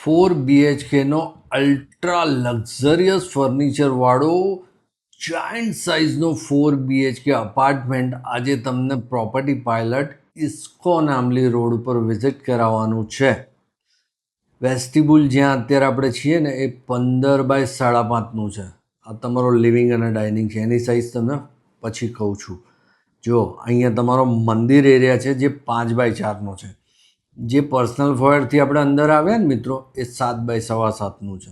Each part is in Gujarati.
4 BHK નો અલ્ટ્રા લક્ઝરિયસ ફર્નિચરવાળો જાયન્ટ સાઇઝનો 4 BHK અપાર્ટમેન્ટ આજે તમને property pilot ISKCON Ambli road ઉપર વિઝિટ કરાવવાનું છે. વેસ્ટિબ્યુલ જ્યાં અત્યારે આપણે છીએ ને એ 15 બાય 5.5નું છે. આ તમારો લિવિંગ અને ડાઇનિંગ છે. એની સાઇઝ તમને પછી કહું છું. જો અહીંયા તમારો મંદિર એરિયા છે જે 5 બાય 4નો છે. જે પર્સનલ ફોયરથી આપણે અંદર આવ્યા ને મિત્રો એ 7 બાય 7.25નું છે.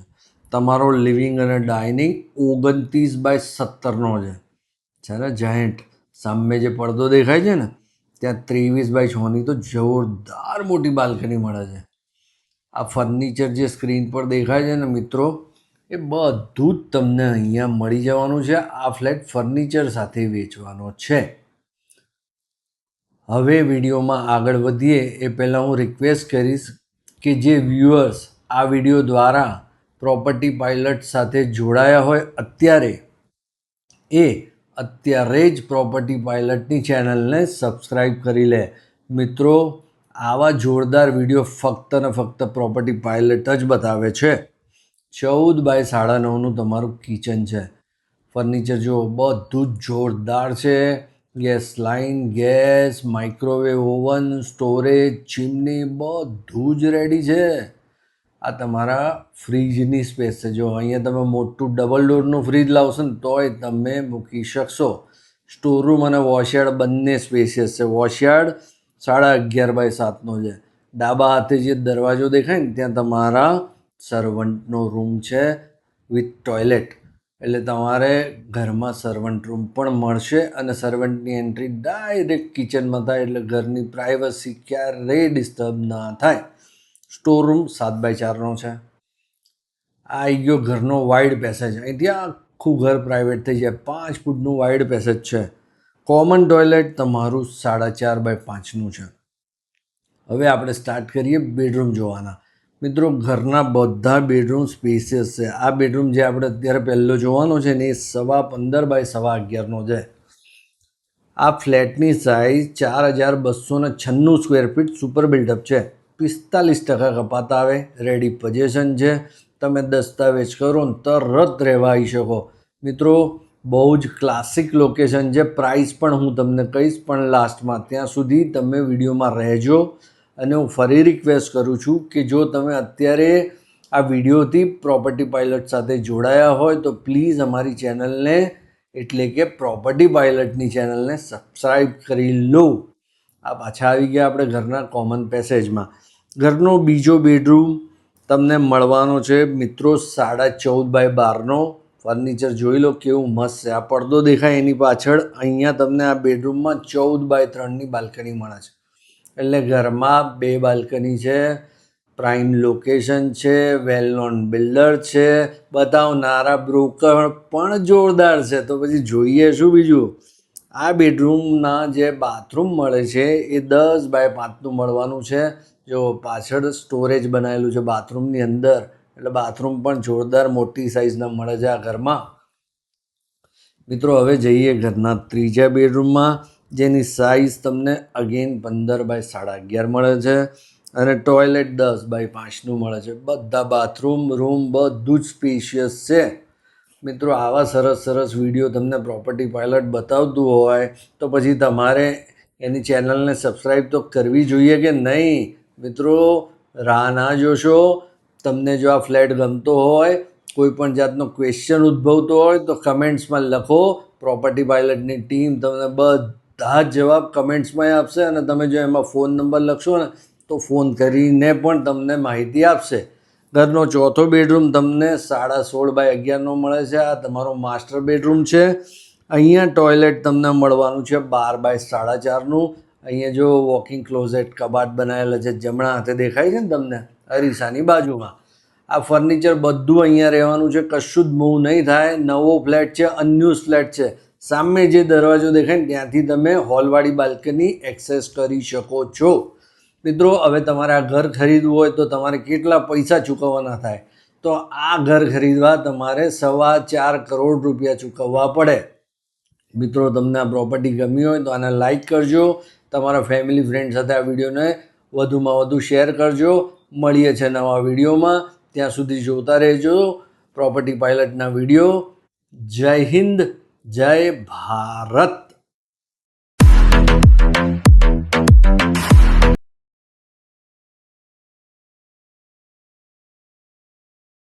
તમારો લિવિંગ અને ડાઇનિંગ 29 બાય 17નો છે ને જાયન્ટ. સામે જે પડદો દેખાય છે ને ત્યાં 23 બાય 6ની તો જોરદાર મોટી બાલ્કની મળે છે. આ ફર્નિચર જે સ્ક્રીન પર દેખાય છે ને મિત્રો એ બધું જ તમને અહીંયા મળી જવાનું છે. આ ફ્લેટ ફર્નિચર સાથે વેચવાનો છે. હવે વિડીયોમાં આગળ વધીએ એ પહેલાં હું રિક્વેસ્ટ કરીશ કે જે વ્યૂઅર્સ આ વિડીયો દ્વારા પ્રોપર્ટી પાયલટ સાથે જોડાયા હોય અત્યારે જ પ્રોપર્ટી પાયલટની ચેનલને સબસ્ક્રાઈબ કરી લે. મિત્રો આવા જોરદાર વિડીયો ફક્ત ને ફક્ત પ્રોપર્ટી પાયલટ જ બતાવે છે. 14 બાય 9.5નું તમારું કિચન છે. ફર્નિચર જો બધું જ જોરદાર છે. Gas line, gas, microwave oven, storage, chimney બધું જ રેડી છે. આ તમારા ફ્રીજની સ્પેસ છે. જો અહીંયા તમે મોટું ડબલ ડોરનું ફ્રીજ લાવશો ને તોય તમે મૂકી શકશો. સ્ટોરરૂમ અને વોશયાર્ડ બંને સ્પેશિયસ છે. વોશયાર્ડ 11.5 બાય 7નો છે. ડાબા હાથે જે દરવાજો દેખાય ને ત્યાં તમારા સર્વન્ટનો રૂમ છે વિથ ટોયલેટ. એટલે તમારે ઘરમાં સર્વન્ટ રૂમ પણ મળશે અને સર્વન્ટની એન્ટ્રી ડાયરેક્ટ કિચનમાં થાય એટલે ઘરની પ્રાઇવસી ક્યારેય ડિસ્ટર્બ ના થાય. સ્ટોરરૂમ 7 બાય 4નો છે. આ આવી ગયો ઘરનો વાઇડ પેસેજ. અહીંથી આખું ઘર પ્રાઇવેટ થઈ જાય. 5 ફૂટનું વાઇડ પેસેજ છે. કોમન ટોયલેટ તમારું 4.5 બાય 5નું છે. હવે આપણે સ્ટાર્ટ કરીએ બેડરૂમ જોવાના. મિત્રો ઘરના બધા બેડરૂમ સ્પેસિયસ છે. આ બેડરૂમ જે આપણે અત્યારે પહેલો જોવાનો છે ને એ 15.25 બાય 11.25નો છે. આ ફ્લેટની size 4296 square feet super buildup છે. 45% કપાત આવે. રેડી પોઝિશન છે. તમે દસ્તાવેજ કરો ને તરત રહેવા આવી શકો. મિત્રો બહુ જ ક્લાસિક લોકેશન છે. પ્રાઇસ પણ હું તમને કહીશ પણ લાસ્ટમાં. ત્યાં સુધી તમે વિડીયોમાં રહેજો. અને હું ફરી રિક્વેસ્ટ કરું છું કે જો તમે અત્યારે આ વિડીયોથી પ્રોપર્ટી પાયલટ સાથે જોડાયા હોય તો પ્લીઝ અમારી ચેનલને એટલે કે પ્રોપર્ટી પાયલટની ચેનલને સબસ્ક્રાઈબ કરી લો. આ પાછા આવી ગયા આપણે ઘરના કોમન પેસેજમાં. ઘરનો બીજો બેડરૂમ તમને મળવાનો છે મિત્રો 14.5 બાય 12નો. ફર્નિચર જોઈ લો કેવું મસ્ત છે. આ પડદો દેખાય એની પાછળ અહીંયા તમને આ બેડરૂમમાં 14 બાય 3ની બાલ્કની મળે છે. એટલે ઘરમાં 2 બાલ્કની છે. પ્રાઇમ લોકેશન છે. વેલ નોન બિલ્ડર છે. બતાવનારા બ્રોકર પણ જોરદાર છે. તો પછી જોઈએ શું બીજું. આ બેડરૂમના જે બાથરૂમ મળે છે એ 10 બાય 5નું મળવાનું છે. જો પાછળ સ્ટોરેજ બનાવેલું છે બાથરૂમની અંદર એટલે બાથરૂમ પણ જોરદાર મોટી સાઇઝના મળે છે આ ઘરમાં. મિત્રો હવે જઈએ ઘરના ત્રીજા બેડરૂમમાં જેની સાઇઝ તમને અગેન 15 બાય 11.5 મળે છે અને ટોયલેટ 10 બાય 5નું મળે છે. બધા બાથરૂમ રૂમ બધું જ સ્પેશિયસ છે. મિત્રો આવા સરસ સરસ વિડીયો તમને પ્રોપર્ટી પાયલટ બતાવતું હોય તો પછી તમારે એની ચેનલને સબસ્ક્રાઈબ તો કરવી જોઈએ કે નહીં. મિત્રો રાહ ના જોશો. તમને જો આ ફ્લેટ ગમતો હોય કોઈ પણ જાતનો ક્વેશ્ચન ઉદ્ભવતો હોય તો કમેન્ટ્સમાં લખો. પ્રોપર્ટી પાયલટની ટીમ તમને બધા જ જવાબ કમેન્ટ્સમાં આપશે અને તમે જો એમાં ફોન નંબર લખશો ને તો ફોન કરીને પણ તમને માહિતી આપશે. ઘરનો ચોથો બેડરૂમ તમને 16.5 બાય 11નો મળે છે. આ તમારો માસ્ટર બેડરૂમ છે. અહીંયા ટોયલેટ તમને મળવાનું છે 12 બાય 4.5નું. અહીંયા જો વોકિંગ ક્લોઝેટ કબાટ બનાવેલા છે જમણા હાથે દેખાય છે ને તમને અરીસાની બાજુમાં. આ ફર્નિચર બધું અહીંયા રહેવાનું છે. કશું જ મૂવ નહીં થાય. નવો ફ્લેટ છે. અનયુઝ ફ્લેટ છે. સામે જે દરવાજો દેખાય ને ત્યાંથી તમે હોલવાળી બાલ્કની એક્સેસ કરી શકો છો. મિત્રો હવે તમારે આ ઘર ખરીદવું હોય તો તમારે કેટલા પૈસા ચૂકવવાના થાય તો આ ઘર ખરીદવા તમારે 4.25 કરોડ રૂપિયા ચૂકવવા પડે. મિત્રો તમને આ પ્રોપર્ટી ગમી હોય તો આને લાઈક કરજો. તમારા ફેમિલી ફ્રેન્ડ સાથે આ વિડીયોને વધુમાં વધુ શેર કરજો. મળીએ છીએ નવા વિડીયોમાં. ત્યાં સુધી જોતા રહેજો પ્રોપર્ટી પાયલટના વિડીયો. જય હિન્દ, જય ભારત.